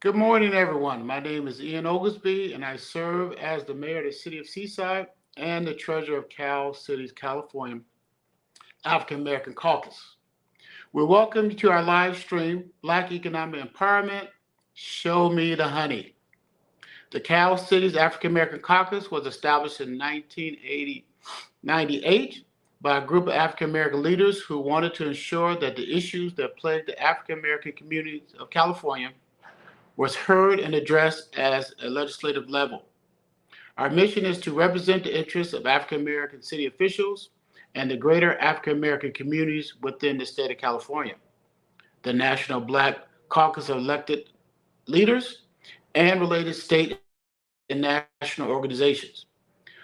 Good morning, everyone. My name is Ian Oglesby, and I serve as the mayor of the city of Seaside and the treasurer of Cal Cities, California African American Caucus. We welcome you to our live stream, Black Economic Empowerment Show Me the Honey. The Cal Cities African American Caucus was established in 1998 by a group of African American leaders who wanted to ensure that the issues that plague the African American communities of California was heard and addressed as a legislative level. Our mission is to represent the interests of African American city officials and the greater African American communities within the state of California. The National Black Caucus of elected leaders and related state and national organizations.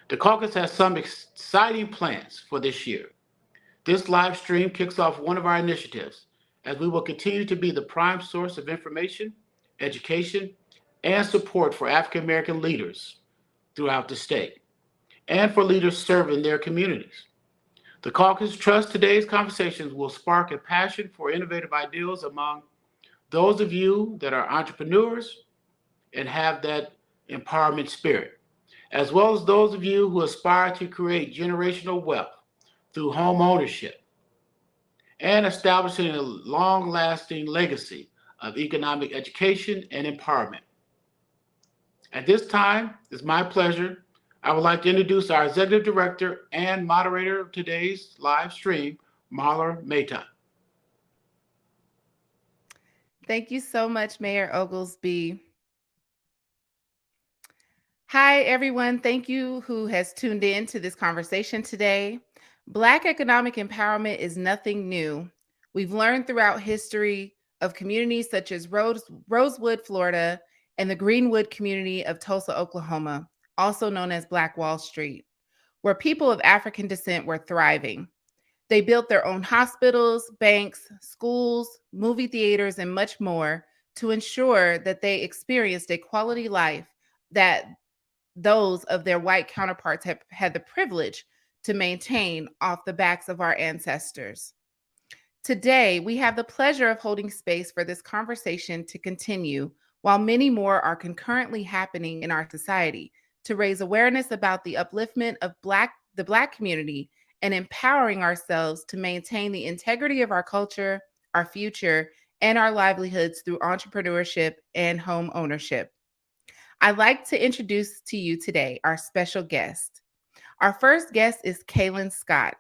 The caucus has some exciting plans for this year. This live stream kicks off one of our initiatives as we will continue to be the prime source of information, education, and support for African American leaders throughout the state and for leaders serving their communities. The caucus trusts today's conversations will spark a passion for innovative ideas among those of you that are entrepreneurs and have that empowerment spirit, as well as those of you who aspire to create generational wealth through home ownership and establishing a long lasting legacy of economic education and empowerment. At this time, it's my pleasure. I would like to introduce our executive director and moderator of today's live stream, Marla Mehta. Thank you so much, Mayor Oglesby. Hi, everyone. Thank you who has tuned in to this conversation today. Black economic empowerment is nothing new. We've learned throughout history of communities such as Rosewood, Florida, and the Greenwood community of Tulsa, Oklahoma, also known as Black Wall Street, where people of African descent were thriving. They built their own hospitals, banks, schools, movie theaters, and much more to ensure that they experienced a quality life that those of their white counterparts have had the privilege to maintain off the backs of our ancestors. Today, we have the pleasure of holding space for this conversation to continue while many more are concurrently happening in our society to raise awareness about the upliftment of the Black community and empowering ourselves to maintain the integrity of our culture, our future, and our livelihoods through entrepreneurship and home ownership. I'd like to introduce to you today our special guest. Our first guest is Kaylin Scott.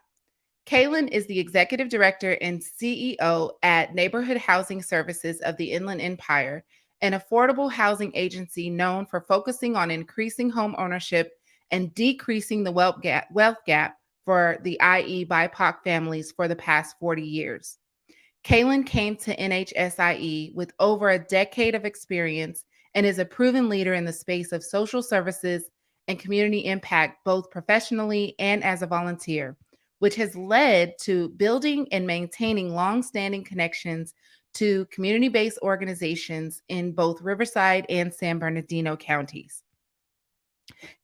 Kaylin is the Executive Director and CEO at Neighborhood Housing Services of the Inland Empire, an affordable housing agency known for focusing on increasing home ownership and decreasing the wealth gap for the IE BIPOC families for the past 40 years. Kaylin came to NHSIE with over a decade of experience and is a proven leader in the space of social services and community impact, both professionally and as a volunteer, which has led to building and maintaining long-standing connections to community-based organizations in both Riverside and San Bernardino counties.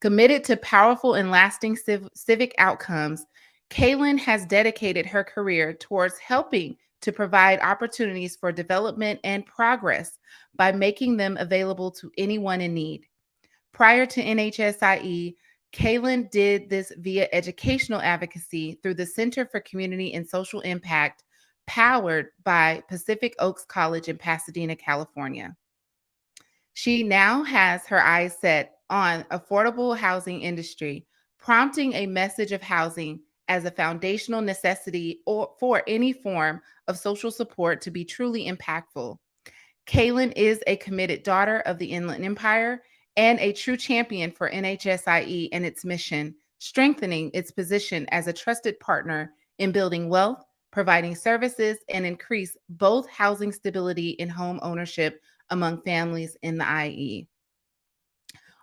Committed to powerful and lasting civic outcomes, Kaylin has dedicated her career towards helping to provide opportunities for development and progress by making them available to anyone in need. Prior to NHSIE, Kaylin did this via educational advocacy through the Center for Community and Social Impact, powered by Pacific Oaks College in Pasadena, California. She now has her eyes set on affordable housing industry, prompting a message of housing as a foundational necessity or for any form of social support to be truly impactful. Kaylin is a committed daughter of the Inland Empire and a true champion for NHSIE and its mission, strengthening its position as a trusted partner in building wealth, providing services, and increase both housing stability and home ownership among families in the IE.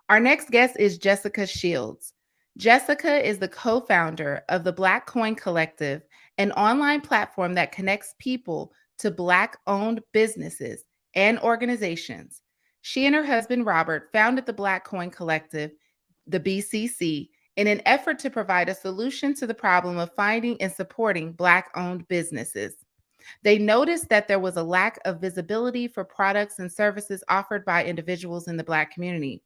Our next guest is Jessica Shields. Jessica is the co-founder of the Black Coin Collective, an online platform that connects people to Black-owned businesses and organizations. She and her husband, Robert, founded the Black Coin Collective, the BCC, in an effort to provide a solution to the problem of finding and supporting Black-owned businesses. They noticed that there was a lack of visibility for products and services offered by individuals in the Black community.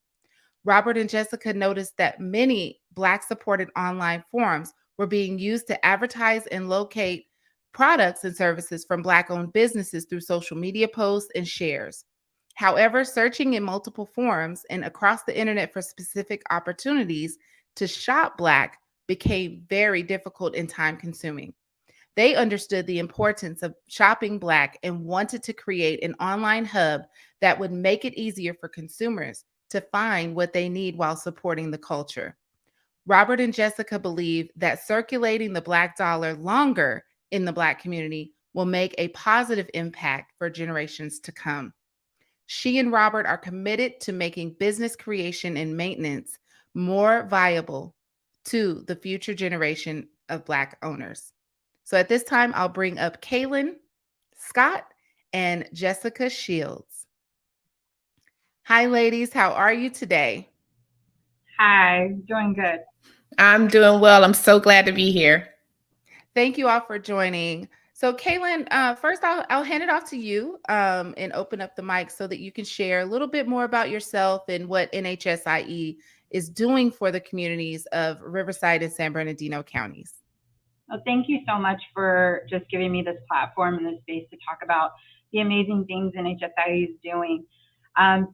Robert and Jessica noticed that many Black supported online forums were being used to advertise and locate products and services from Black owned businesses through social media posts and shares. However, searching in multiple forums and across the internet for specific opportunities to shop Black became very difficult and time consuming. They understood the importance of shopping Black and wanted to create an online hub that would make it easier for consumers to find what they need while supporting the culture. Robert and Jessica believe that circulating the Black dollar longer in the Black community will make a positive impact for generations to come. She and Robert are committed to making business creation and maintenance more viable to the future generation of Black owners. So at this time, I'll bring up Kaylin Scott and Jessica Shields. Hi, ladies. How are you today? Hi, doing good. I'm doing well. I'm so glad to be here. Thank you all for joining. So, Kaylin, first I'll hand it off to you and open up the mic so that you can share a little bit more about yourself and what NHSIE is doing for the communities of Riverside and San Bernardino counties. Well, thank you so much for just giving me this platform and this space to talk about the amazing things NHSIE is doing.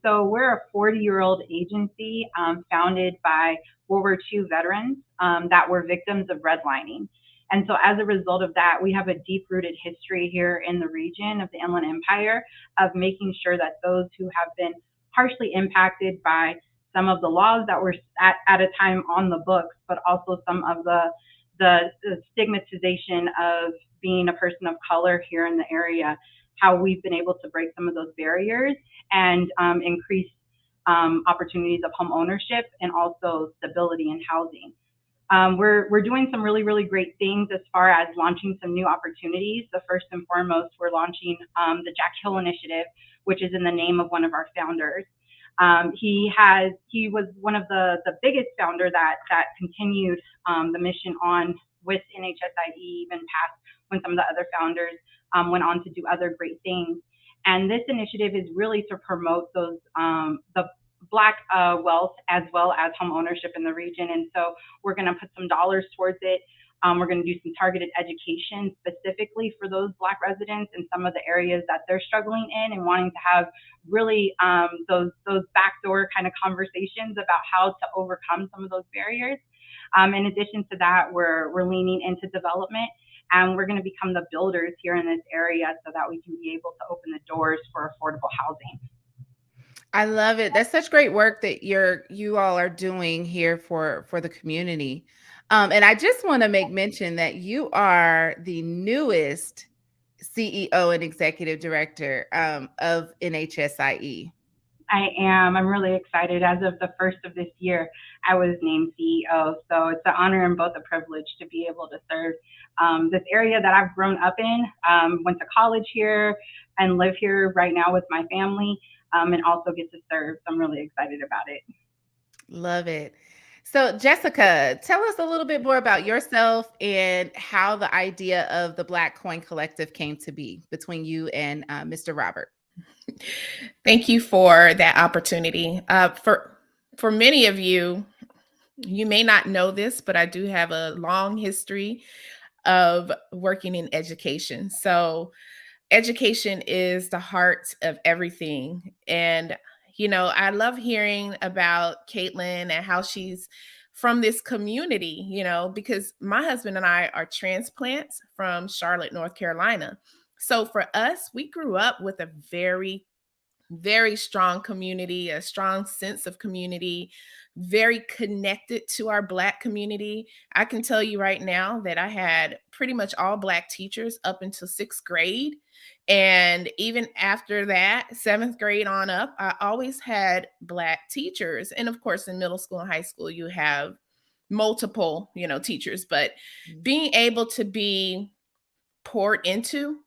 So we're a 40-year-old agency founded by World War II veterans that were victims of redlining. And so as a result of that, we have a deep-rooted history here in the region of the Inland Empire of making sure that those who have been harshly impacted by some of the laws that were at a time on the books, but also some of the stigmatization of being a person of color here in the area, how we've been able to break some of those barriers and increase opportunities of home ownership and also stability in housing. We're doing some really, really great things as far as launching some new opportunities. The first and foremost, we're launching the Jack Hill Initiative, which is in the name of one of our founders. He was one of the biggest founder that continued the mission on with NHSIE even past when some of the other founders went on to do other great things. And this initiative is really to promote those the Black wealth as well as home ownership in the region. And so we're going to put some dollars towards it. We're going to do some targeted education specifically for those Black residents in some of the areas that they're struggling in and wanting to have really those backdoor kind of conversations about how to overcome some of those barriers. In addition to that, we're leaning into development, and we're going to become the builders here in this area so that we can be able to open the doors for affordable housing. I love it. That's such great work that you all are doing here for the community. And I just want to make mention that you are the newest CEO and executive director of NHSIE. I am. I'm really excited. As of the first of this year, I was named CEO. So it's an honor and both a privilege to be able to serve this area that I've grown up in, went to college here, and live here right now with my family, and also get to serve. So I'm really excited about it. Love it. So, Jessica, tell us a little bit more about yourself and how the idea of the Black Coin Collective came to be between you and Mr. Robert. Thank you for that opportunity. For many of you, you may not know this, but I do have a long history of working in education. So education is the heart of everything. And, you know, I love hearing about Caitlin and how she's from this community, you know, because my husband and I are transplants from Charlotte, North Carolina. So for us, we grew up with a very strong community, a strong sense of community, very connected to our Black community. I can tell you right now that I had pretty much all Black teachers up until 6th grade. And even after that, 7th grade on up, I always had Black teachers. And of course, in middle school and high school, you have multiple, you know, teachers, but being able to be poured into,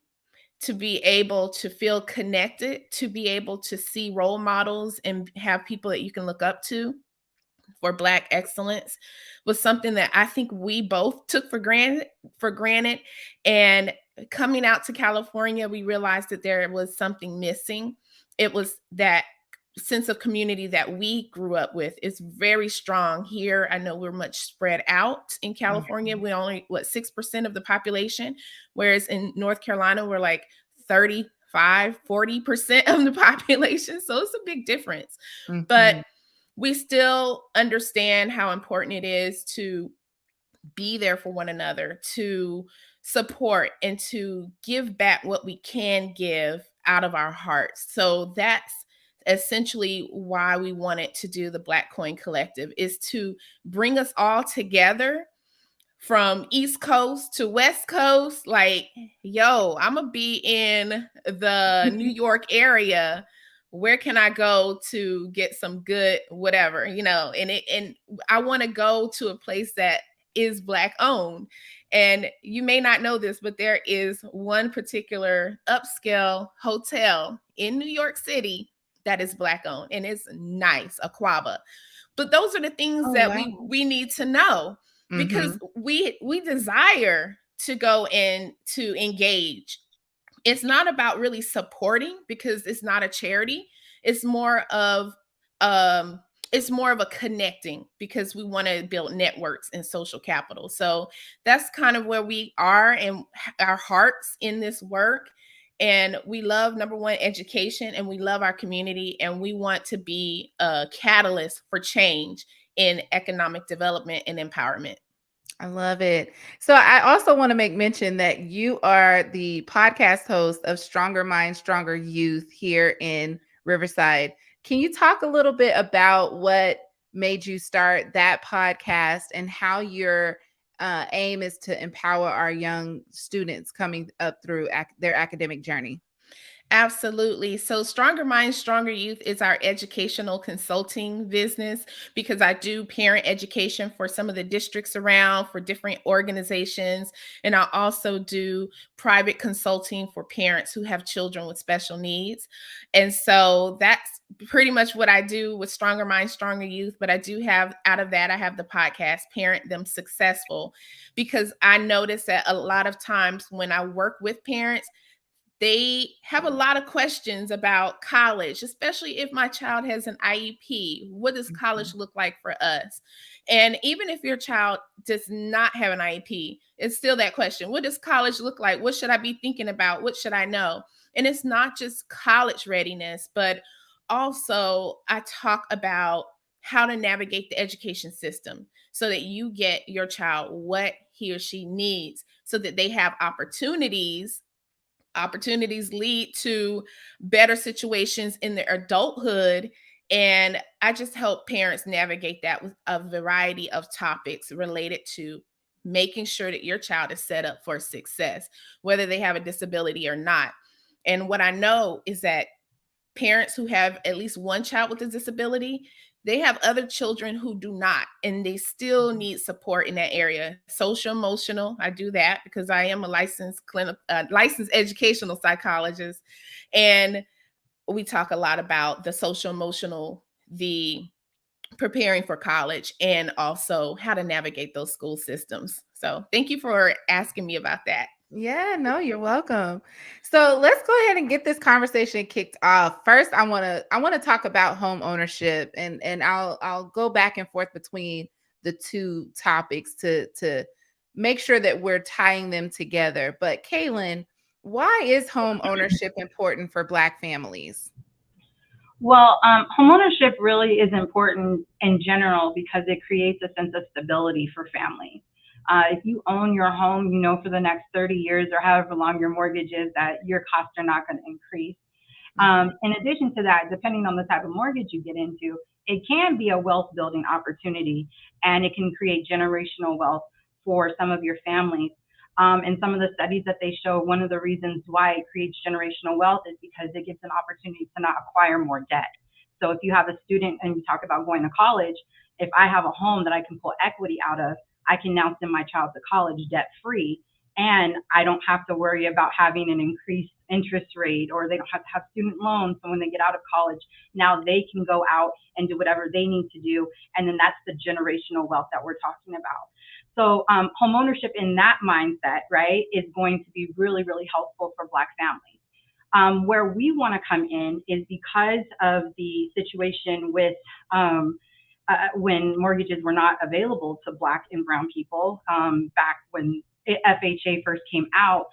to be able to feel connected, to be able to see role models and have people that you can look up to for Black excellence was something that I think we both took for granted. And coming out to California, we realized that there was something missing. It was that sense of community that we grew up with is very strong here. I know we're much spread out in California. We only, 6% of the population, whereas in North Carolina, we're like 35-40% of the population. So it's a big difference. Mm-hmm. But we still understand how important it is to be there for one another, to support and to give back what we can give out of our hearts. So that's essentially why we wanted to do the Black Coin Collective, is to bring us all together from East Coast to West Coast. Like, yo, I'm gonna be in the New York area. Where can I go to get some good whatever, and I want to go to a place that is Black owned. And you may not know this, but there is one particular upscale hotel in New York City that is Black owned, and it's nice, Aquaba. But those are the things that we need to know, because we desire to go and to engage. It's not about really supporting, because it's not a charity. It's more of a connecting, because we want to build networks and social capital. So that's kind of where we are and our hearts in this work. And we love, number one, education, and we love our community, and we want to be a catalyst for change in economic development and empowerment. I love it. So I also want to make mention that you are the podcast host of Stronger Minds, Stronger Youth here in Riverside. Can you talk a little bit about what made you start that podcast and how your aim is to empower our young students coming up through their academic journey? Absolutely. So Stronger Minds, Stronger Youth is our educational consulting business, because I do parent education for some of the districts around, for different organizations. And I also do private consulting for parents who have children with special needs. And so that's pretty much what I do with Stronger Minds, Stronger Youth. But I do have, out of that, I have the podcast, Parent Them Successful, because I notice that a lot of times when I work with parents, they have a lot of questions about college, especially if my child has an IEP. What does college look like for us? And even if your child does not have an IEP, it's still that question. What does college look like? What should I be thinking about? What should I know? And it's not just college readiness, but also I talk about how to navigate the education system so that you get your child what he or she needs, so that they have opportunities lead to better situations in their adulthood. And I just help parents navigate that with a variety of topics related to making sure that your child is set up for success, whether they have a disability or not. And what I know is that parents who have at least one child with a disability, they have other children who do not, and they still need support in that area. Social emotional, I do that because I am a licensed educational psychologist. And we talk a lot about the social emotional, the preparing for college, and also how to navigate those school systems. So thank you for asking me about that. Yeah, no, you're welcome. So let's go ahead and get this conversation kicked off. First, I want to talk about home ownership, and I'll go back and forth between the two topics to make sure that we're tying them together. But Kaylin, why is home ownership important for Black families? Well, homeownership really is important in general because it creates a sense of stability for families. If you own your home, you know for the next 30 years or however long your mortgage is that your costs are not going to increase. In addition to that, depending on the type of mortgage you get into, it can be a wealth building opportunity, and it can create generational wealth for some of your families. And some of the studies that they show, one of the reasons why it creates generational wealth is because it gives an opportunity to not acquire more debt. So if you have a student and you talk about going to college, if I have a home that I can pull equity out of, I can now send my child to college debt free, and I don't have to worry about having an increased interest rate, or they don't have to have student loans. So when they get out of college, now they can go out and do whatever they need to do. And then that's the generational wealth that we're talking about. So homeownership in that mindset, right, is going to be really, really helpful for Black families. Where we want to come in is because of the situation with when mortgages were not available to Black and brown people back when FHA first came out.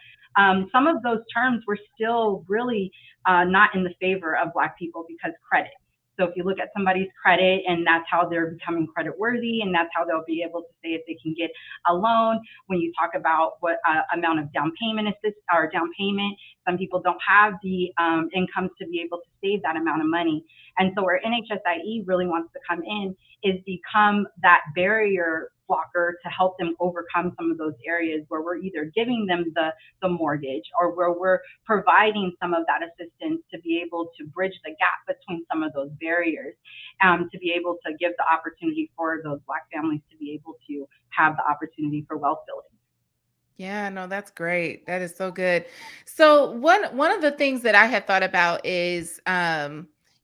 Some of those terms were still really not in the favor of Black people because credit. So if you look at somebody's credit and that's how they're becoming credit worthy and that's how they'll be able to say if they can get a loan. When you talk about what amount of down payment or down payment, some people don't have the incomes to be able to save that amount of money. And so where NHSIE really wants to come in is become that barrier blocker to help them overcome some of those areas where we're either giving them the mortgage or where we're providing some of that assistance to be able to bridge the gap between some of those barriers, to be able to give the opportunity for those Black families to be able to have the opportunity for wealth building. Yeah, no, that's great. That is so good. So one of the things that I had thought about is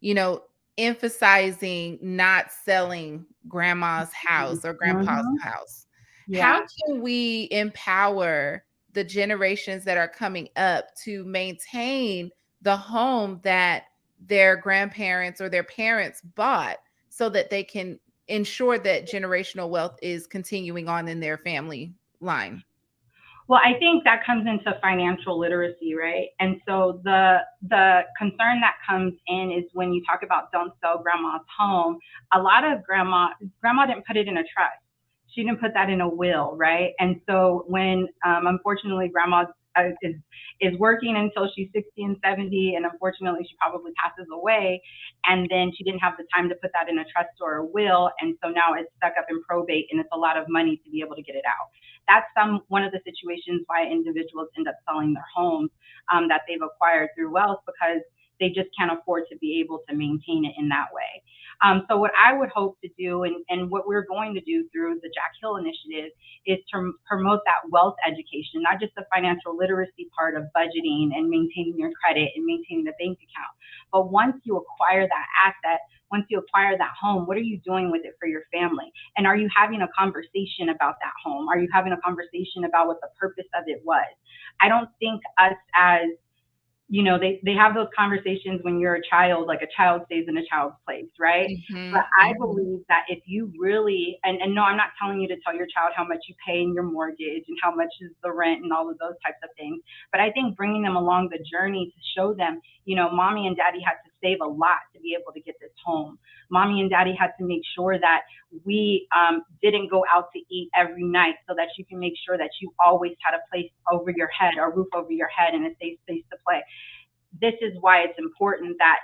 you know, emphasizing not selling grandma's house or grandpa's Mhm. house. How Yeah. can we empower the generations that are coming up to maintain the home that their grandparents or their parents bought so that they can ensure that generational wealth is continuing on in their family line? Well, I think that comes into financial literacy, right? And so the concern that comes in is when you talk about don't sell grandma's home, a lot of grandma didn't put it in a trust. She didn't put that in a will, right? And so when unfortunately grandma is working until she's 60 and 70, and unfortunately she probably passes away, and then she didn't have the time to put that in a trust or a will, and so now it's stuck up in probate, and it's a lot of money to be able to get it out. That's one of the situations why individuals end up selling their homes that they've acquired through wealth, because they just can't afford to be able to maintain it in that way. So what I would hope to do, and what we're going to do through the Jack Hill Initiative, is to promote that wealth education, not just the financial literacy part of budgeting and maintaining your credit and maintaining the bank account. But once you acquire that asset, once you acquire that home, what are you doing with it for your family? And are you having a conversation about that home? Are you having a conversation about what the purpose of it was? I don't think us as, you know, they have those conversations when you're a child, like a child stays in a child's place, right? But Mhm, I mhm. believe that if you really, and no, I'm not telling you to tell your child how much you pay in your mortgage and how much is the rent and all of those types of things. But I think bringing them along the journey to show them, you know, mommy and daddy had to save a lot to be able to get this home. Mommy and daddy had to make sure that we didn't go out to eat every night so that you can make sure that you always had a place over your head, or roof over your head, and a safe space to play. This is why it's important that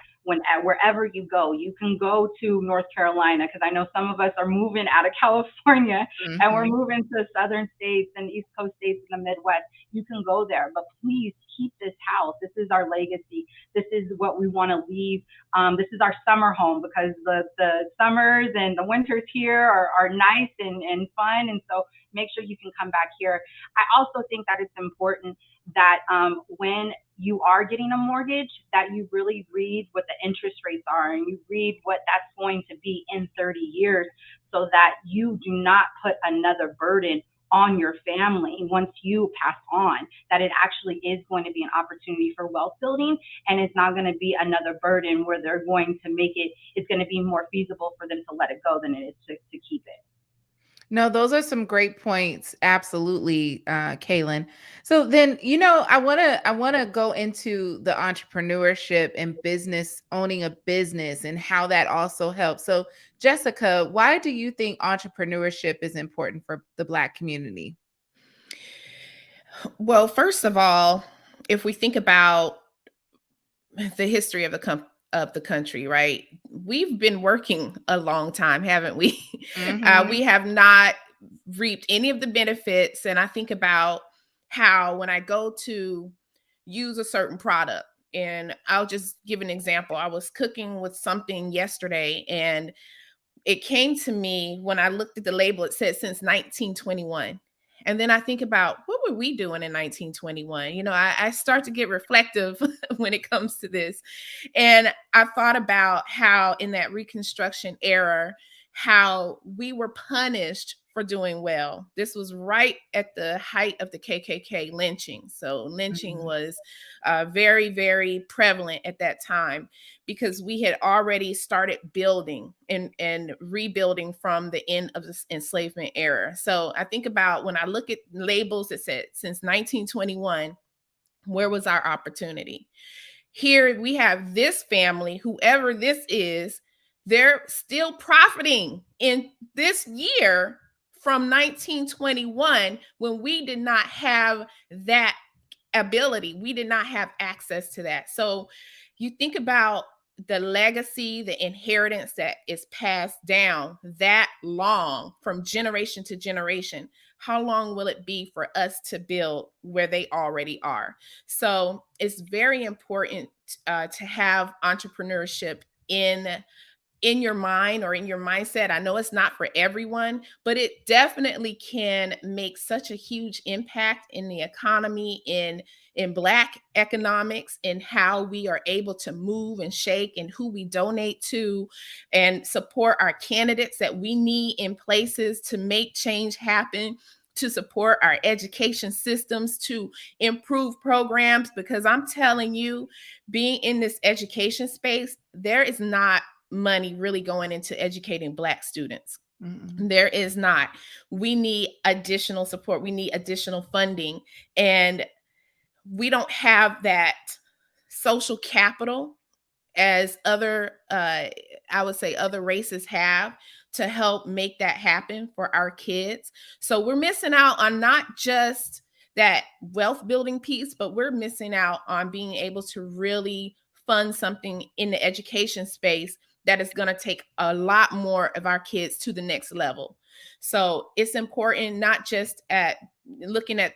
wherever you go, you can go to North Carolina, because I know some of us are moving out of California and we're Mhm. moving to southern states and East Coast states in the Midwest. You can go there, but please keep this house. This is our legacy. This is what we want to leave. This is our summer home, because the summers and the winters here are nice and fun. And so make sure you can come back here. I also think that it's important that when you are getting a mortgage, that you really read what the interest rates are and you read what that's going to be in 30 years, so that you do not put another burden on your family once you pass on, that it actually is going to be an opportunity for wealth building, and it's not going to be another burden where they're going to make it, it's going to be more feasible for them to let it go than it is to keep it. No, those are some great points. Absolutely, Kaylin. So then, I want to go into the entrepreneurship and business, owning a business, and how that also helps. So, Jessica, why do you think entrepreneurship is important for the Black community? Well, first of all, if we think about the history of the country, right? We've been working a long time, haven't we? We Hmm. have not reaped any of the benefits, and I think about how when I go to use a certain product, and I'll just give an example. I was cooking with something yesterday, and it came to me when I looked at the label, it said since 1921. And then I think about what were we doing in 1921? I start to get reflective when it comes to this. And I thought about how in that Reconstruction era, how we were punished for doing well. This was right at the height of the KKK lynching. So lynching was very, very prevalent at that time, because we had already started building and rebuilding from the end of the enslavement era. So I think about, when I look at labels that said since 1921, where was our opportunity? Here we have this family, whoever this is, they're still profiting in this year from 1921, when we did not have that ability. We did not have access to that. So you think about the legacy, the inheritance that is passed down that long from generation to generation. How long will it be for us to build where they already are? So it's very important to have entrepreneurship in your mind or in your mindset. I know it's not for everyone, but it definitely can make such a huge impact in the economy, in Black economics, in how we are able to move and shake, and who we donate to, and support our candidates that we need in places to make change happen, to support our education systems, to improve programs. Because I'm telling you, being in this education space, there is not money really going into educating Black students. There is not. We need additional support. We need additional funding. And we don't have that social capital as other, I would say, other races have, to help make that happen for our kids. So we're missing out on not just that wealth building piece, but we're missing out on being able to really fund something in the education space that is going to take a lot more of our kids to the next level. So it's important, not just at looking at,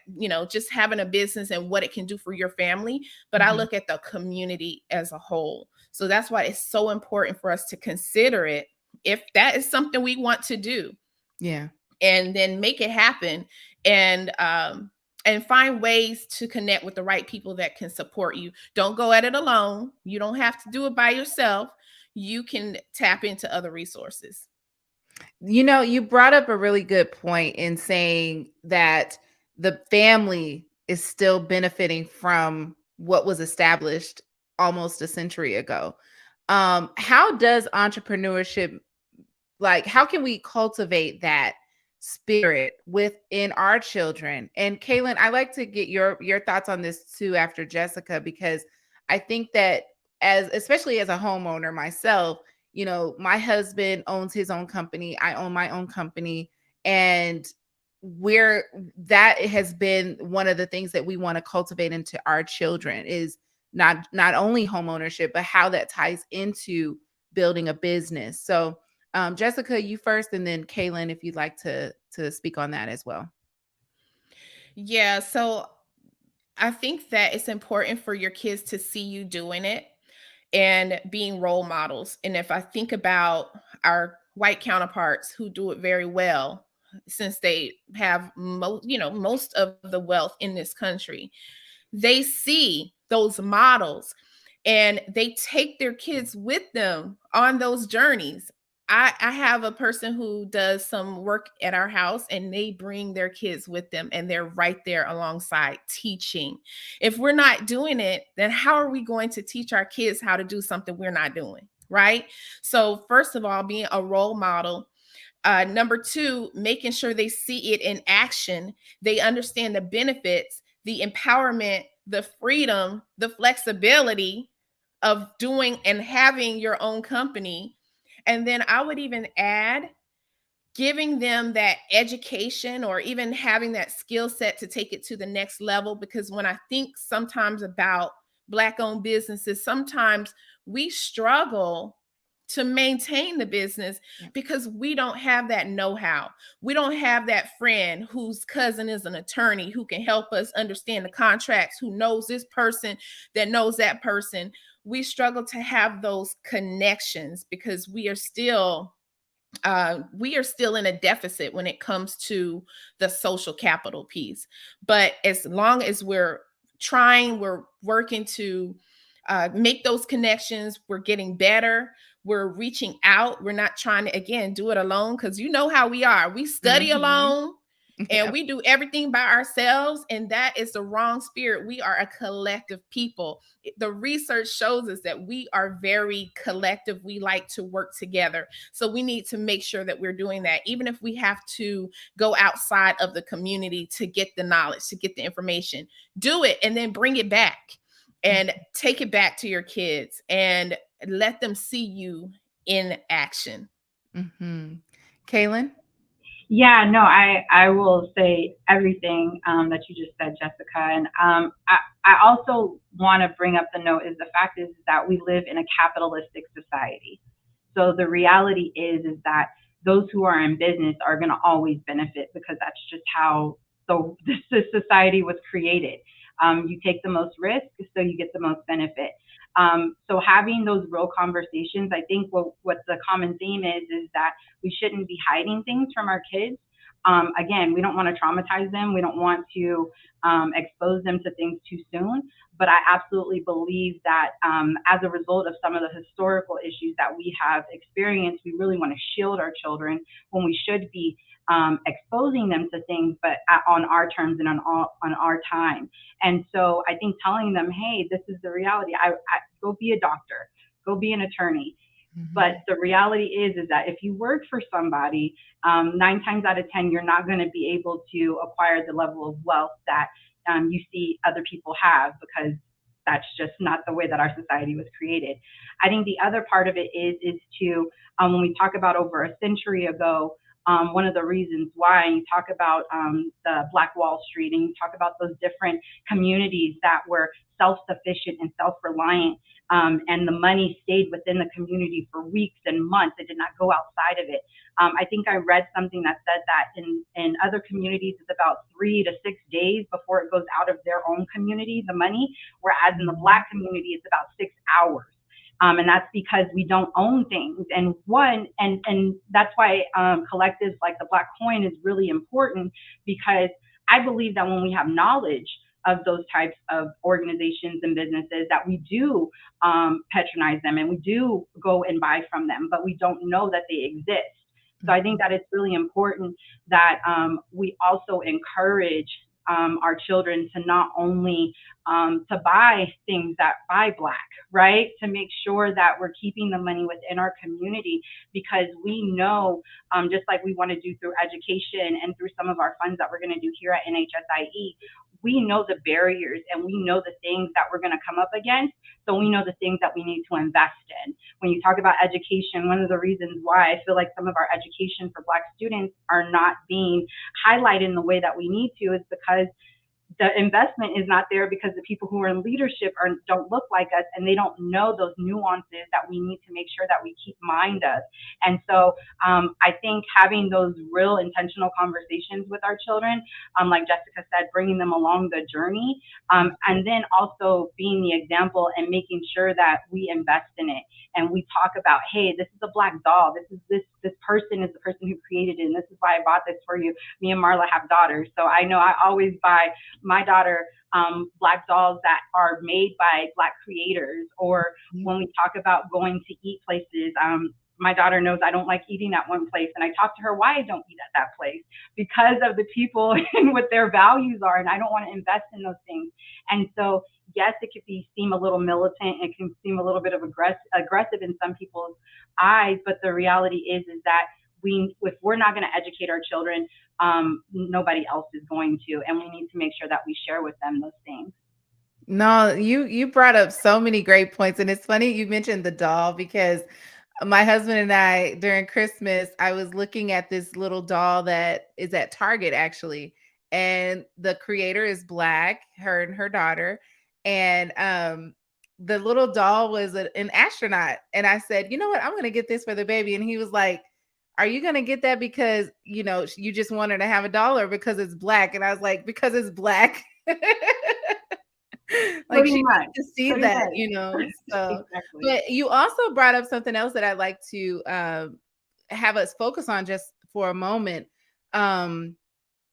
just having a business and what it can do for your family, but I look at the community as a whole. So that's why it's so important for us to consider it, if that is something we want to do. Yeah. And then make it happen, and find ways to connect with the right people that can support you. Don't go at it alone. You don't have to do it by yourself. You can tap into other resources. You brought up a really good point in saying that the family is still benefiting from what was established almost a century ago. How does entrepreneurship, how can we cultivate that spirit within our children? And Kaylin, I'd like to get your thoughts on this too after Jessica, because I think that especially as a homeowner myself, my husband owns his own company. I own my own company. And that has been one of the things that we want to cultivate into our children, is not only home ownership, but how that ties into building a business. So Jessica, you first, and then Kaylin, if you'd like to speak on that as well. Yeah, so I think that it's important for your kids to see you doing it and being role models. And if I think about our white counterparts who do it very well, since they have most of the wealth in this country, they see those models and they take their kids with them on those journeys. I have a person who does some work at our house, and they bring their kids with them, and they're right there alongside teaching. If we're not doing it, then how are we going to teach our kids how to do something we're not doing, right? So first of all, being a role model. Number two, making sure they see it in action. They understand the benefits, the empowerment, the freedom, the flexibility of doing and having your own company. And then I would even add, giving them that education, or even having that skill set to take it to the next level. Because when I think sometimes about Black-owned businesses, sometimes we struggle to maintain the business because we don't have that know-how. We don't have that friend whose cousin is an attorney who can help us understand the contracts, who knows this person that knows that person. We struggle to have those connections because we are still in a deficit when it comes to the social capital piece. But as long as we're working to make those connections. We're getting better. We're reaching out. We're not trying to, again, do it alone, because you know how we are. We study alone and we do everything by ourselves. And that is the wrong spirit. We are a collective people. The research shows us that we are very collective. We like to work together. So we need to make sure that we're doing that, even if we have to go outside of the community to get the knowledge, to get the information. Do it and then bring it back and take it back to your kids and let them see you in action. Kaylin? Yeah, no, I will say everything that you just said, Jessica. And I also want to bring up the note is the fact is that we live in a capitalistic society. So the reality is that those who are in business are going to always benefit, because that's just how this society was created. You take the most risk, so you get the most benefit. So having those real conversations, I think what the common theme is that we shouldn't be hiding things from our kids. Again, we don't want to traumatize them. We don't want to expose them to things too soon. But I absolutely believe that as a result of some of the historical issues that we have experienced, we really want to shield our children when we should be exposing them to things, but on our terms and on our time. And so I think telling them, hey, this is the reality. I go be a doctor, go be an attorney. But the reality is that if you work for somebody, 9 times out of 10, you're not going to be able to acquire the level of wealth that you see other people have, because that's just not the way that our society was created. I think the other part of it is to, when we talk about over a century ago, one of the reasons why, you talk about the Black Wall Street, and you talk about those different communities that were self-sufficient and self-reliant, and the money stayed within the community for weeks and months. It did not go outside of it. I think I read something that said that in other communities, it's about 3 to 6 days before it goes out of their own community, the money, whereas in the Black community, it's about 6 hours. And that's because we don't own things. And that's why collectives like the Black Coin is really important, because I believe that when we have knowledge of those types of organizations and businesses, that we do patronize them and we do go and buy from them, but we don't know that they exist. So I think that it's really important that we also encourage our children to not only to buy things that buy Black, right? To make sure that we're keeping the money within our community, because we know, just like we want to do through education and through some of our funds that we're going to do here at NHSIE, we know the barriers and we know the things that we're going to come up against. So we know the things that we need to invest in. When you talk about education, one of the reasons why I feel like some of our education for Black students are not being highlighted in the way that we need to is because the investment is not there, because the people who are in leadership don't look like us, and they don't know those nuances that we need to make sure that we keep mind of. And so I think having those real intentional conversations with our children, like Jessica said, bringing them along the journey, and then also being the example and making sure that we invest in it. And we talk about, hey, this is a Black doll. This person is the person who created it, and this is why I bought this for you. Me and Marla have daughters, so I know I always buy my daughter Black dolls that are made by Black creators. Or when we talk about going to eat places, my daughter knows I don't like eating at one place, and I talk to her why I don't eat at that place, because of the people and what their values are, and I don't want to invest in those things. And so yes, it could seem a little militant, it can seem a little bit of aggressive in some people's eyes, but the reality is that if we're not going to educate our children, nobody else is going to, and we need to make sure that we share with them those things. No, you brought up so many great points, and it's funny you mentioned the doll, because my husband and I, during Christmas, I was looking at this little doll that is at Target actually, and the creator is Black, her and her daughter, and the little doll was an astronaut, and I said, you know what, I'm going to get this for the baby, and he was like, are you going to get that because, you know, you just want her to have a doll, or because it's Black? And I was like, because it's Black. Like she wants to see that, you know. So, exactly. But you also brought up something else that I'd like to have us focus on just for a moment.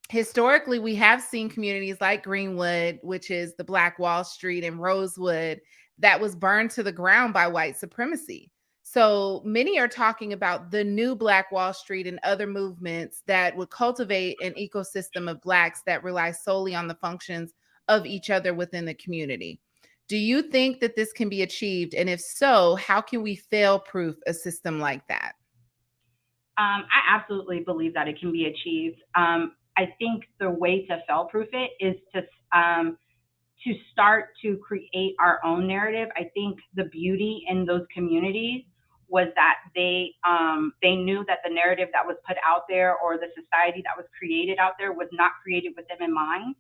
Historically, we have seen communities like Greenwood, which is the Black Wall Street, and Rosewood, that was burned to the ground by white supremacy. So many are talking about the new Black Wall Street and other movements that would cultivate an ecosystem of Blacks that rely solely on the functions of each other within the community. Do you think that this can be achieved? And if so, how can we fail-proof a system like that? I absolutely believe that it can be achieved. I think the way to fail-proof it is to start to create our own narrative. I think the beauty in those communities was that they knew that the narrative that was put out there, or the society that was created out there, was not created with them in mind,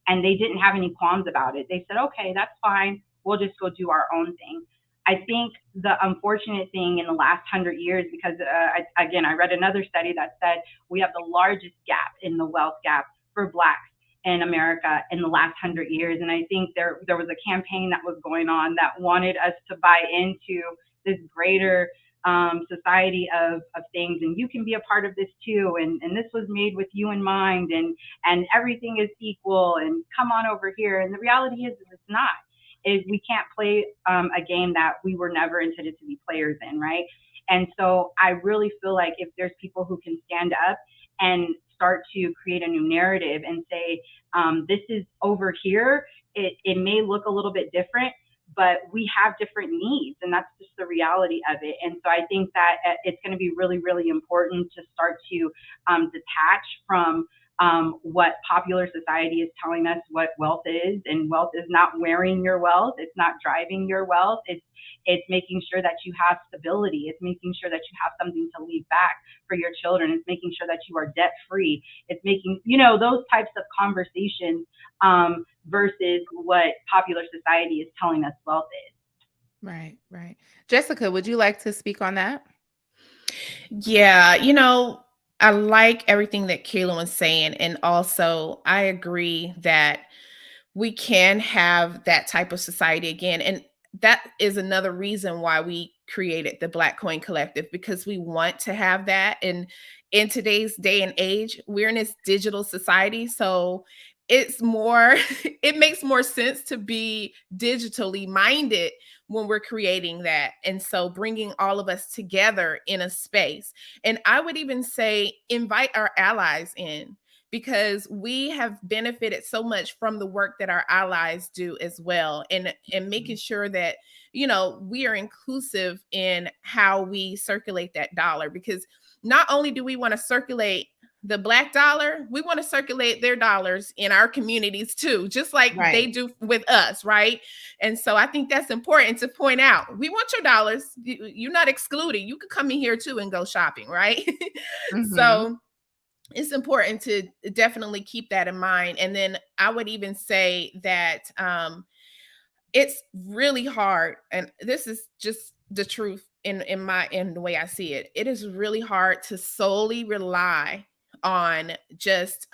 and they didn't have any qualms about it. They said, okay, that's fine. We'll just go do our own thing. I think the unfortunate thing in the last 100 years, because I read another study that said we have the largest gap in the wealth gap for Blacks in America in the last 100 years. And I think there was a campaign that was going on that wanted us to buy into this greater society of things, and you can be a part of this too, and this was made with you in mind, and everything is equal, and come on over here. And the reality is it's not. We can't play a game that we were never intended to be players in, right? And so I really feel like if there's people who can stand up and start to create a new narrative and say, this is over here, it may look a little bit different, but we have different needs, and that's just the reality of it. And so I think that it's going to be really, really important to start to detach from what popular society is telling us what wealth is. And wealth is not wearing your wealth. It's not driving your wealth. It's making sure that you have stability. It's making sure that you have something to leave back for your children. It's making sure that you are debt free. It's making, those types of conversations versus what popular society is telling us wealth is. Right, right. Jessica, would you like to speak on that? Yeah, I like everything that Kayla was saying. And also, I agree that we can have that type of society again. And that is another reason why we created the Black Coin Collective, because we want to have that. And in today's day and age, we're in this digital society. So it's more, it makes more sense to be digitally minded when we're creating that. And so bringing all of us together in a space. And I would even say invite our allies in, because we have benefited so much from the work that our allies do as well. And making sure that, we are inclusive in how we circulate that dollar, because not only do we want to circulate the Black dollar, we want to circulate their dollars in our communities too, just like they do with us, right? And so I think that's important to point out. We want your dollars. You're not excluding. You could come in here too and go shopping, right? Mm-hmm. So it's important to definitely keep that in mind. And then I would even say that it's really hard, and this is just the truth in the way I see it. It is really hard to solely rely on just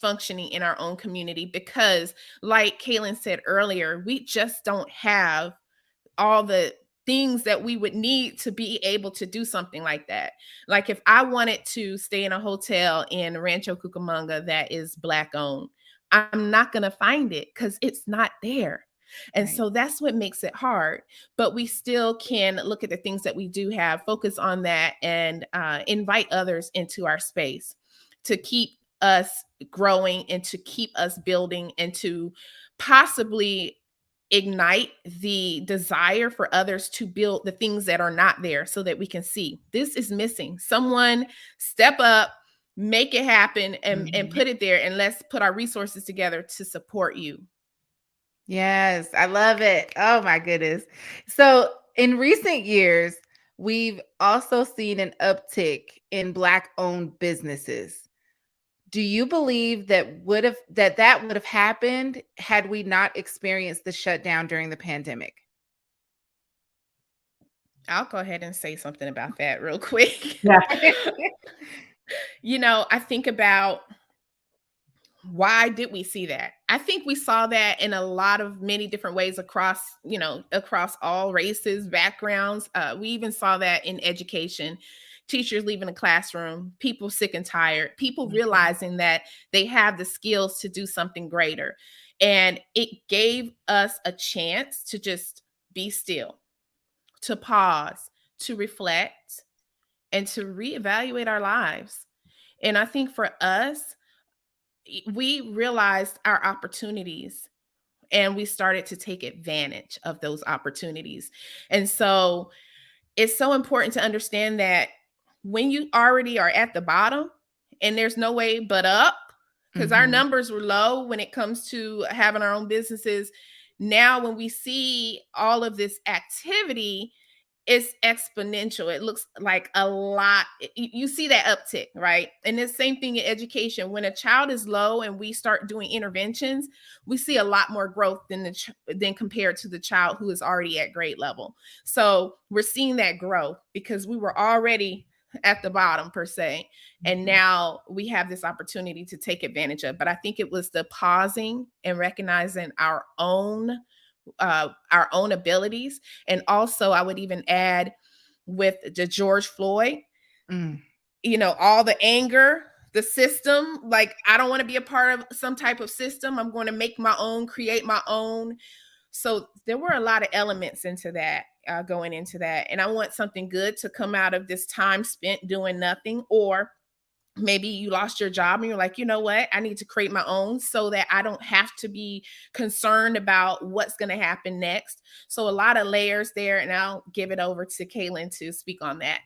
functioning in our own community, because like Kaylin said earlier, we just don't have all the things that we would need to be able to do something like that. Like if I wanted to stay in a hotel in Rancho Cucamonga that is Black owned, I'm not going to find it because it's not there. And so that's what makes it hard. But we still can look at the things that we do have, focus on that, and invite others into our space to keep us growing and to keep us building, and to possibly ignite the desire for others to build the things that are not there, so that we can see this is missing. Someone step up, make it happen, and put it there, and let's put our resources together to support you. Yes, I love it. Oh my goodness. So in recent years, we've also seen an uptick in Black owned businesses. Do you believe that would have happened had we not experienced the shutdown during the pandemic? I'll go ahead and say something about that real quick. Yeah. I think about, why did we see that? I think we saw that in many different ways across all races, backgrounds. We even saw that in education. Teachers leaving the classroom, people sick and tired, people realizing that they have the skills to do something greater. And it gave us a chance to just be still, to pause, to reflect, and to reevaluate our lives. And I think for us, we realized our opportunities and we started to take advantage of those opportunities. And so it's so important to understand that when you already are at the bottom and there's no way but up, because our numbers were low when it comes to having our own businesses. Now, when we see all of this activity, it's exponential. It looks like a lot. You see that uptick, right? And the same thing in education. When a child is low and we start doing interventions, we see a lot more growth than compared to the child who is already at grade level. So we're seeing that growth because we were already at the bottom per se, and now we have this opportunity to take advantage of. But I think it was the pausing and recognizing our own abilities. And also I would even add with the George Floyd, all the anger, the system, like, I don't want to be a part of some type of system. I'm going to make my own, create my own. So there were a lot of elements into that, going into that. And I want something good to come out of this time spent doing nothing. Or maybe you lost your job and you're like, you know what, I need to create my own so that I don't have to be concerned about what's going to happen next. So a lot of layers there, and I'll give it over to Kaylin to speak on that.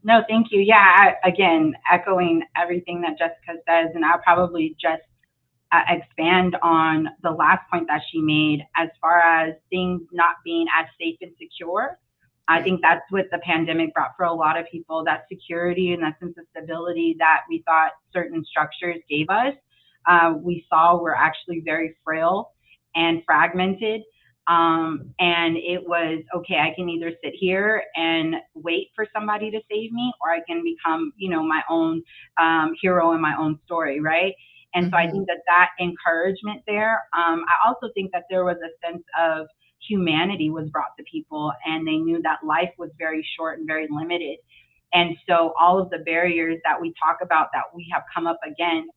No, thank you. Yeah, again, echoing everything that Jessica says, and I'll probably just expand on the last point that she made as far as things not being as safe and secure. I think that's what the pandemic brought for a lot of people, that security and that sense of stability that we thought certain structures gave us. We saw were actually very frail and fragmented. And it was, okay, I can either sit here and wait for somebody to save me, or I can become, my own hero in my own story, right? And so I think that encouragement there, I also think that there was a sense of humanity was brought to people, and they knew that life was very short and very limited. And so all of the barriers that we talk about that we have come up again,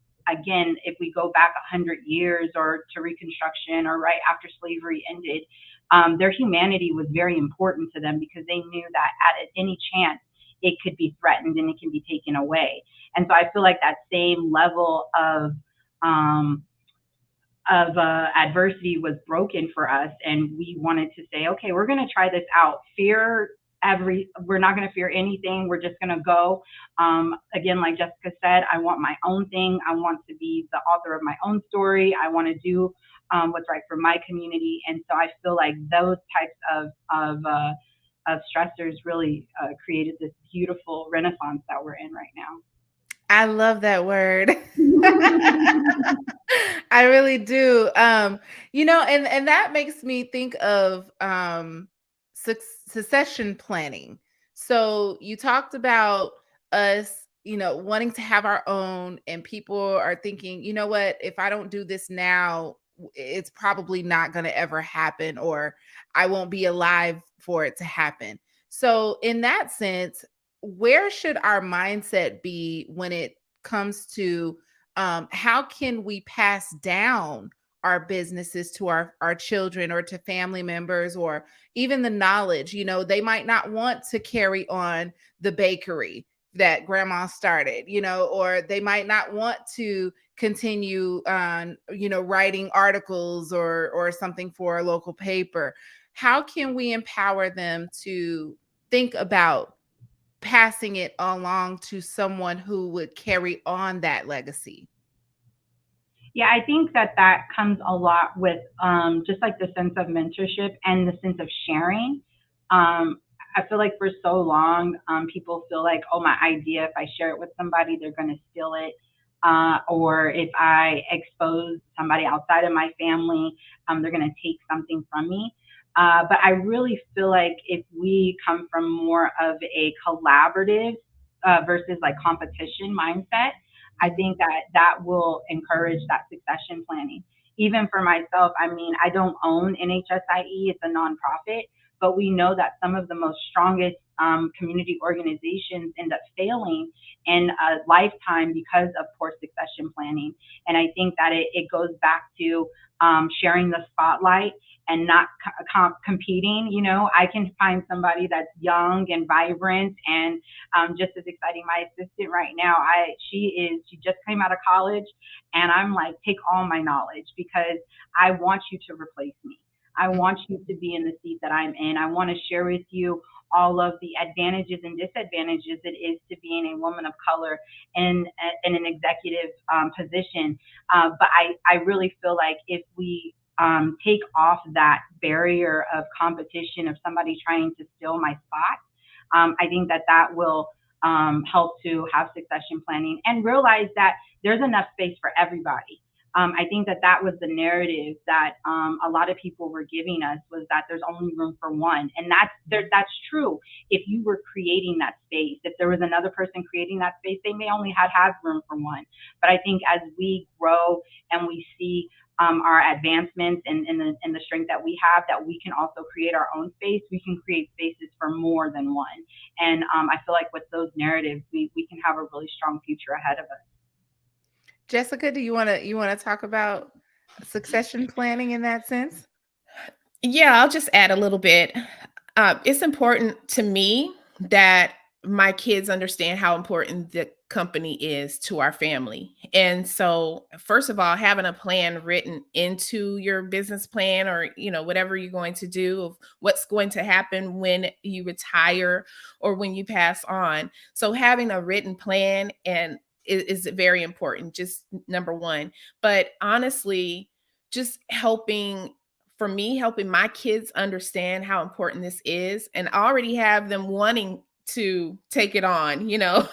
if we go back 100 years or to Reconstruction or right after slavery ended, their humanity was very important to them because they knew that at any chance it could be threatened and it can be taken away. And so I feel like that same level of adversity was broken for us, and we wanted to say, okay, we're going to try this out. We're not going to fear anything. We're just going to go. Again, like Jessica said, I want my own thing. I want to be the author of my own story. I want to do what's right for my community. And so I feel like those types of stressors really created this beautiful renaissance that we're in right now. I love that word. I really do. And that makes me think of succession planning. So you talked about us, wanting to have our own, and people are thinking, you know what, if I don't do this now, it's probably not going to ever happen, or I won't be alive for it to happen. So in that sense, where should our mindset be when it comes to how can we pass down our businesses to our children or to family members, or even the knowledge? They might not want to carry on the bakery that grandma started, or they might not want to continue on, writing articles or something for a local paper. How can we empower them to think about passing it along to someone who would carry on that legacy? Yeah, I think that comes a lot with just like the sense of mentorship and the sense of sharing. I feel like for so long, people feel like, oh, my idea, if I share it with somebody, they're going to steal it. Or if I expose somebody outside of my family, they're going to take something from me. But I really feel like if we come from more of a collaborative versus like competition mindset, I think that will encourage that succession planning. Even for myself, I mean, I don't own NHSIE, it's a nonprofit, but we know that some of the most strongest community organizations end up failing in a lifetime because of poor succession planning. And I think that it goes back to sharing the spotlight and not competing. You know, I can find somebody that's young and vibrant and just as exciting. My assistant right now, she just came out of college, and I'm like, take all my knowledge because I want you to replace me. I want you to be in the seat that I'm in. I want to share with you all of the advantages and disadvantages it is to being a woman of color in an executive position. But I really feel like if we take off that barrier of competition of somebody trying to steal my spot, I think that will help to have succession planning and realize that there's enough space for everybody. I think that was the narrative that a lot of people were giving us, was that there's only room for one. And that's true. If you were creating that space, if there was another person creating that space, they may only have room for one. But I think as we grow and we see our advancements and the strength that we have, that we can also create our own space. We can create spaces for more than one. And I feel like with those narratives, we can have a really strong future ahead of us. Jessica, do you want to talk about succession planning in that sense? Yeah, I'll just add a little bit. It's important to me that my kids understand how important the company is to our family. And so, first of all, having a plan written into your business plan, or, you know, whatever you're going to do, of what's going to happen when you retire or when you pass on. So having a written plan is very important, just number one. But honestly, just helping my kids understand how important this is, and already have them wanting to take it on, you know.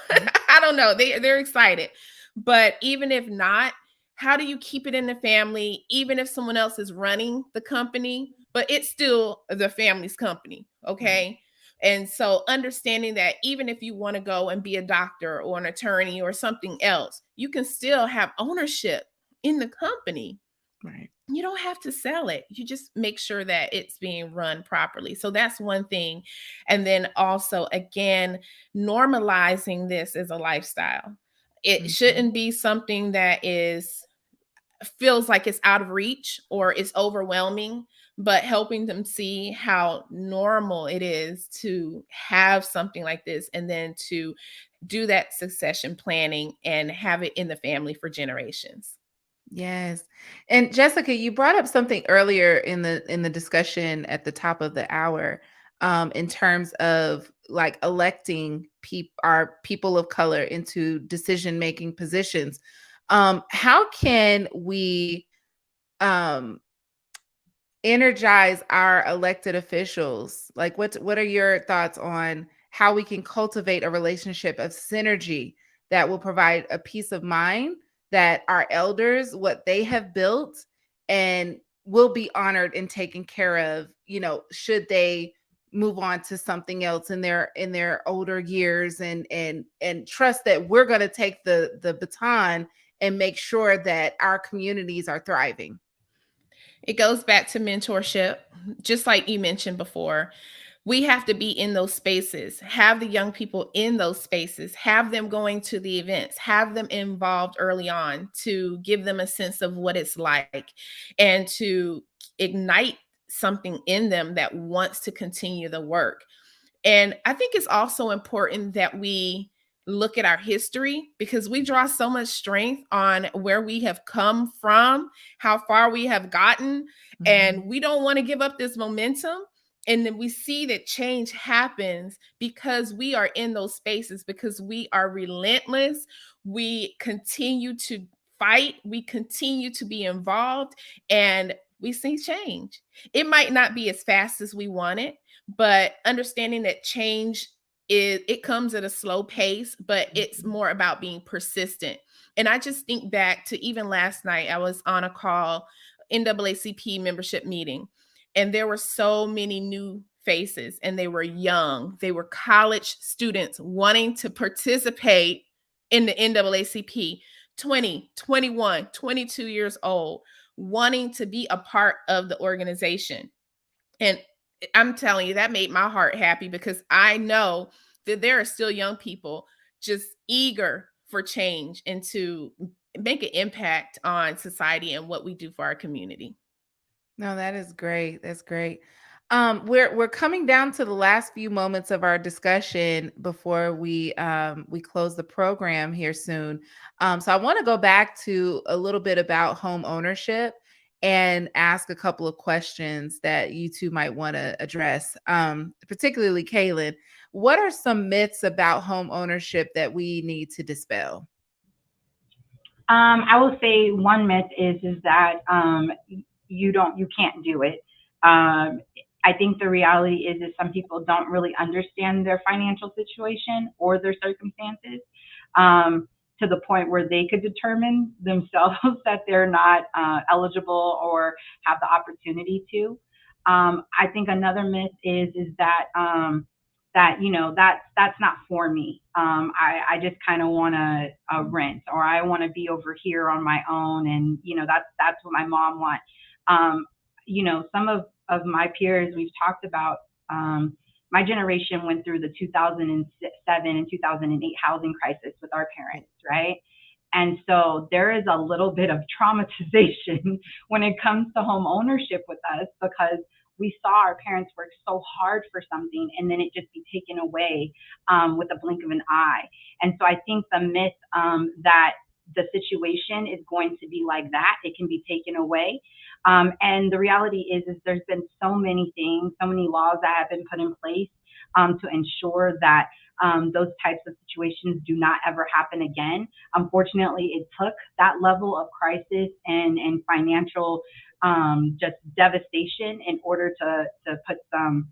I don't know, they're excited. But even if not, how do you keep it in the family, even if someone else is running the company, but it's still the family's company, okay? And so understanding that even if you want to go and be a doctor or an attorney or something else, you can still have ownership in the company. Right. You don't have to sell it. You just make sure that it's being run properly. So that's one thing. And then also, again, normalizing this as a lifestyle. It shouldn't be something that feels like it's out of reach or it's overwhelming, but helping them see how normal it is to have something like this, and then to do that succession planning and have it in the family for generations. Yes. And Jessica, you brought up something earlier in the discussion at the top of the hour, in terms of like electing our people of color into decision-making positions. How can we energize our elected officials? Like, what are your thoughts on how we can cultivate a relationship of synergy that will provide a peace of mind that our elders, what they have built, and will be honored and taken care of, you know, should they move on to something else in their older years, and trust that we're going to take the baton and make sure that our communities are thriving. It goes back to mentorship, just like you mentioned before. We have to be in those spaces, have the young people in those spaces, have them going to the events, have them involved early on to give them a sense of what it's like, and to ignite something in them that wants to continue the work. And I think it's also important that we look at our history, because we draw so much strength on where we have come from, how far we have gotten, and we don't want to give up this momentum. And then we see that change happens because we are in those spaces, because we are relentless. We continue to fight, we continue to be involved, and we see change. It might not be as fast as we want it, but understanding that change it comes at a slow pace, but it's more about being persistent. And I just think back to even last night, I was on a call, NAACP membership meeting, and there were so many new faces, and they were young. They were college students wanting to participate in the NAACP, 20, 21, 22 years old, wanting to be a part of the organization. And I'm telling you, that made my heart happy because I know that there are still young people just eager for change and to make an impact on society and what we do for our community. No, that is great. That's great. We're coming down to the last few moments of our discussion before we close the program here soon. So I want to go back to a little bit about home ownership and ask a couple of questions that you two might want to address. Particularly Kaylin, what are some myths about home ownership that we need to dispel? I will say one myth is that you can't do it. I think the reality is some people don't really understand their financial situation or their circumstances to the point where they could determine themselves that they're not eligible or have the opportunity to. I think another myth is that that that's not for me. I just kind of want to rent, or I want to be over here on my own, and that's what my mom wants. Some of my peers we've talked about. My generation went through the 2007 and 2008 housing crisis with our parents, right? And so there is a little bit of traumatization when it comes to home ownership with us, because we saw our parents work so hard for something and then it just be taken away with a blink of an eye. And so I think the myth that the situation is going to be like that, it can be taken away. And the reality is there's been so many things, so many laws that have been put in place to ensure that those types of situations do not ever happen again. Unfortunately, it took that level of crisis and financial just devastation in order to put some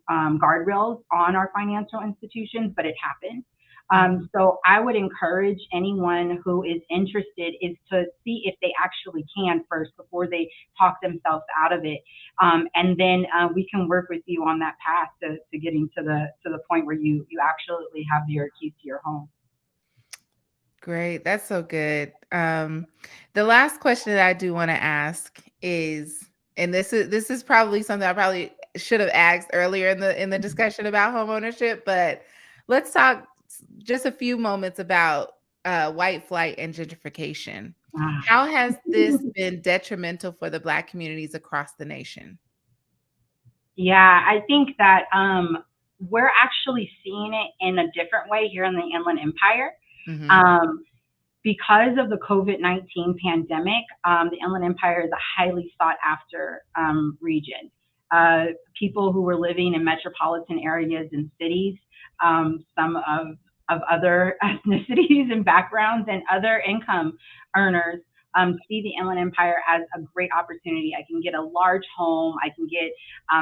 guardrails on our financial institutions, but it happened. So I would encourage anyone who is interested is to see if they actually can first before they talk themselves out of it. And then we can work with you on that path to getting to the point where you actually have your keys to your home. Great. That's so good. The last question that I do want to ask is, and this is probably something I probably should have asked earlier in the discussion about home ownership, but let's talk just a few moments about white flight and gentrification. How has this been detrimental for the Black communities across the nation? Yeah, I think that we're actually seeing it in a different way here in the Inland Empire. Mhm. Because of the COVID-19 pandemic, the Inland Empire is a highly sought after region. People who were living in metropolitan areas and cities, some of other ethnicities and backgrounds and other income earners see the Inland Empire as a great opportunity. I can get a large home, I can get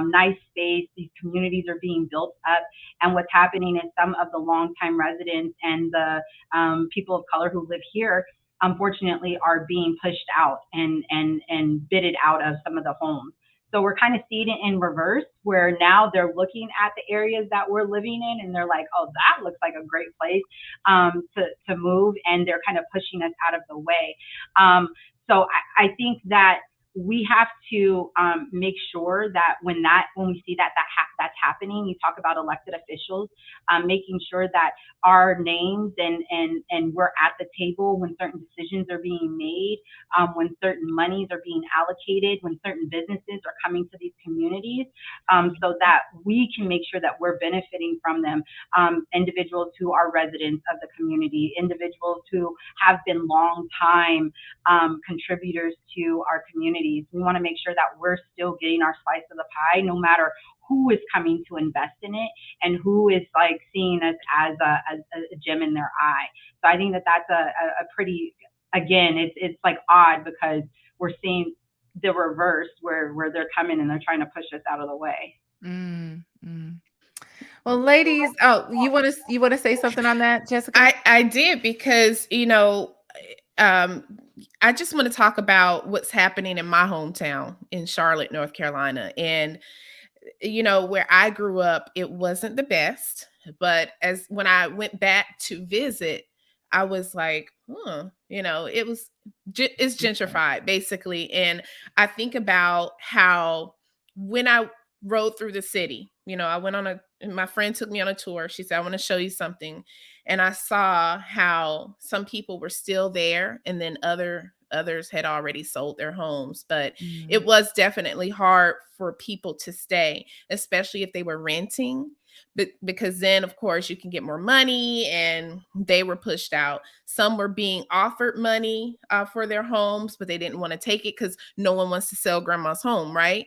nice space, these communities are being built up. And what's happening is some of the longtime residents and the people of color who live here, unfortunately, are being pushed out and bidded out of some of the homes. So we're kind of seeing it in reverse, where now they're looking at the areas that we're living in and they're like, oh, that looks like a great place to move. And they're kind of pushing us out of the way. So I think that we have to make sure that when we see that's happening, you talk about elected officials, making sure that our names and we're at the table when certain decisions are being made, when certain monies are being allocated, when certain businesses are coming to these communities, so that we can make sure that we're benefiting from them. Individuals who are residents of the community, individuals who have been long time contributors to our communities. We want to make sure that we're still getting our slice of the pie, no matter who is coming to invest in it and who is like seeing us as a gem in their eye. So I think that that's a pretty, again, it's like odd because we're seeing the reverse where they're coming and they're trying to push us out of the way. Mm-hmm. Well, ladies, you want to say something on that, Jessica? I did because I just want to talk about what's happening in my hometown in Charlotte, North Carolina. And, where I grew up, it wasn't the best. But when I went back to visit, I was like, it's gentrified basically. And I think about how when I rode through the city. I went on my friend took me on a tour. She said, I want to show you something. And I saw how some people were still there, and then others had already sold their homes. But it was definitely hard for people to stay, especially if they were renting. But because then, of course, you can get more money, and they were pushed out. Some were being offered money for their homes, but they didn't want to take it because no one wants to sell grandma's home, right?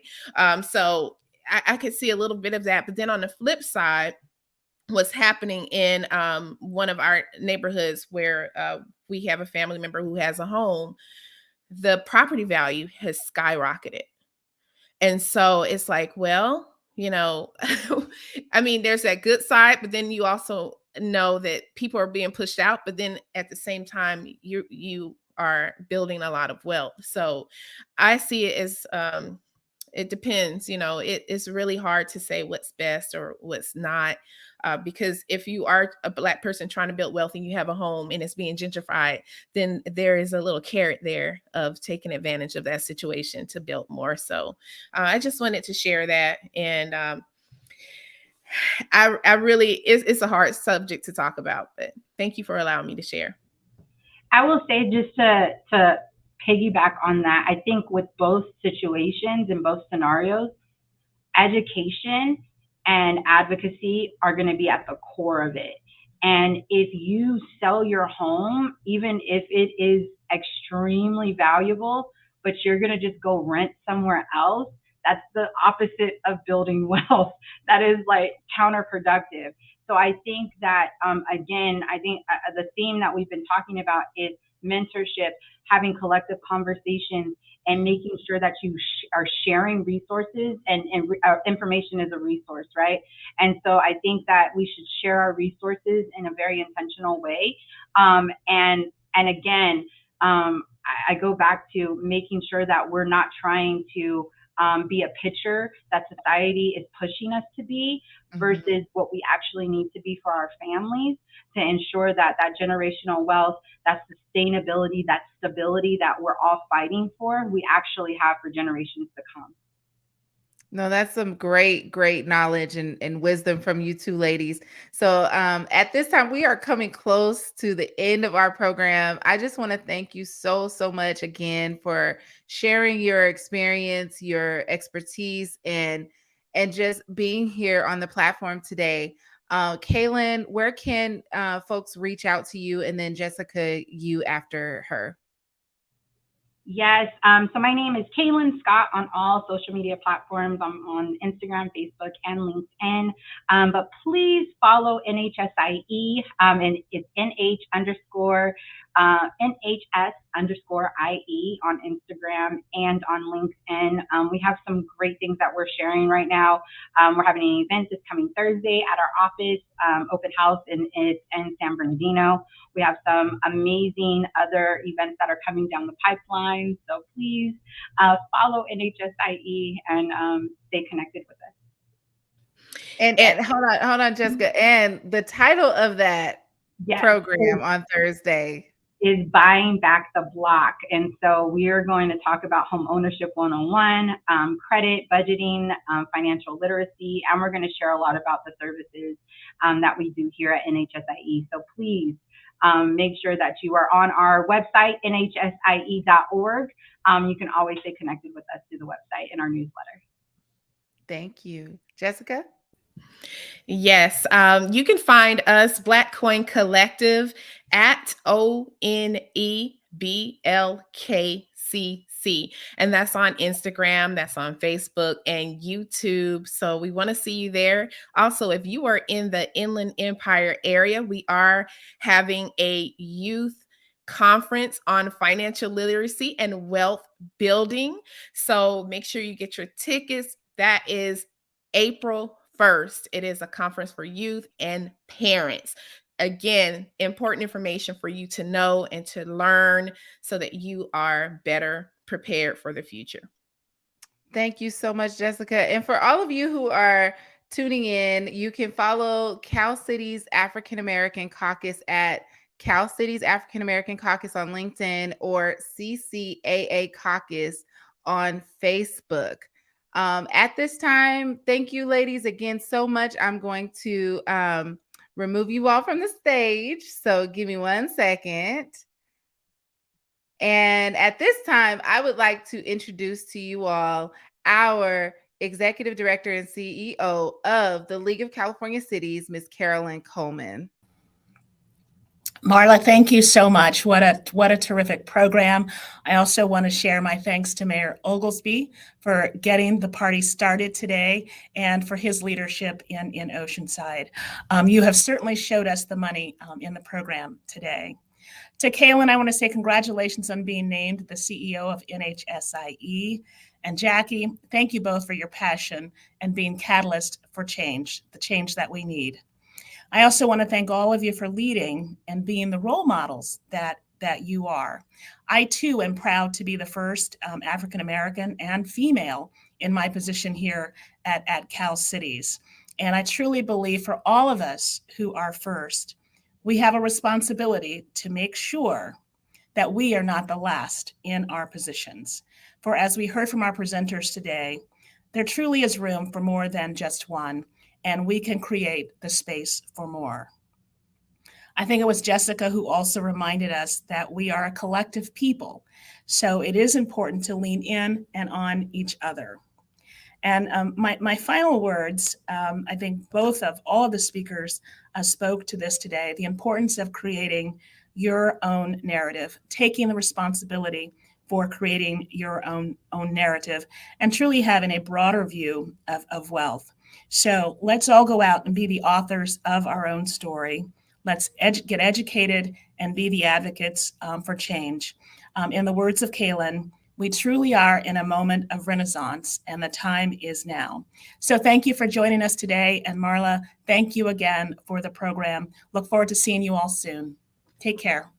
So I could see a little bit of that. But then on the flip side, what's happening in one of our neighborhoods where we have a family member who has a home, the property value has skyrocketed. And so it's like, well, I mean, there's that good side, but then you also know that people are being pushed out, but then at the same time, you are building a lot of wealth. So I see it as it depends. It's really hard to say what's best or what's not. Because if you are a Black person trying to build wealth and you have a home and it's being gentrified, then there is a little carrot there of taking advantage of that situation to build more. So I just wanted to share that. And I really, it's a hard subject to talk about, but thank you for allowing me to share. I will say, just to piggyback on that, I think with both situations and both scenarios, education and advocacy are going to be at the core of it. And if you sell your home, even if it is extremely valuable, but you're going to just go rent somewhere else, that's the opposite of building wealth. That is like counterproductive. So I think that, again, the theme that we've been talking about is mentorship, having collective conversations, and making sure that you are sharing resources, and information is a resource, right? And so I think that we should share our resources in a very intentional way. And again, I go back to making sure that we're not trying to be a picture that society is pushing us to be versus what we actually need to be for our families, to ensure that that generational wealth, that sustainability, that stability that we're all fighting for, we actually have for generations to come. No, that's some great knowledge and wisdom from you two ladies. So at this time, we are coming close to the end of our program. I just want to thank you so much again for sharing your experience, your expertise, and just being here on the platform today. Kaylin, where can folks reach out to you? And then Jessica, you after her. Yes. So my name is Kaylin Scott on all social media platforms. I'm on Instagram, Facebook, and LinkedIn. But please follow NHSIE, and it's NHS_IE on Instagram and on LinkedIn. We have some great things that we're sharing right now. We're having an event this coming Thursday at our office, open house in San Bernardino. We have some amazing other events that are coming down the pipeline. So please follow NHSIE and stay connected with us. And hold on, Jessica. And the title of that program on Thursday is Buying Back the Block. And so we are going to talk about home ownership 101, credit, budgeting, financial literacy, and we're going to share a lot about the services that we do here at NHSIE. So please make sure that you are on our website, nhsie.org. You can always stay connected with us through the website and our newsletter. Thank you. Jessica? Yes, you can find us, Black Coin Collective, at ONEBLKCC. And that's on Instagram, that's on Facebook and YouTube. So we want to see you there. Also, if you are in the Inland Empire area, we are having a youth conference on financial literacy and wealth building. So make sure you get your tickets. That is April 1st. It is a conference for youth and parents. Again, important information for you to know and to learn so that you are better prepared for the future. Thank you so much, Jessica. And for all of you who are tuning in, you can follow Cal Cities African American Caucus at Cal Cities African American Caucus on LinkedIn or CCAA Caucus on Facebook. At this time, thank you, ladies, again so much. I'm going to remove you all from the stage. So give me 1 second. And at this time, I would like to introduce to you all our Executive Director and CEO of the League of California Cities, Ms. Carolyn Coleman. Marla, thank you so much. What a terrific program. I also want to share my thanks to Mayor Oglesby for getting the party started today and for his leadership in Oceanside. You have certainly showed us the money in the program today. To Kaylin, I want to say congratulations on being named the CEO of NHSIE. And Jackie, thank you both for your passion and being catalyst for change, the change that we need. I also want to thank all of you for leading and being the role models that you are. I too am proud to be the first African American and female in my position here at Cal Cities. And I truly believe for all of us who are first, we have a responsibility to make sure that we are not the last in our positions. For as we heard from our presenters today, there truly is room for more than just one, and we can create the space for more. I think it was Jessica who also reminded us that we are a collective people, so it is important to lean in and on each other. And my final words, I think all of the speakers spoke to this today, the importance of creating your own narrative, taking the responsibility for creating your own narrative, and truly having a broader view of wealth. So let's all go out and be the authors of our own story. Let's get educated and be the advocates for change. In the words of Kaylin, we truly are in a moment of renaissance, and the time is now. So thank you for joining us today. And Marla, thank you again for the program. Look forward to seeing you all soon. Take care.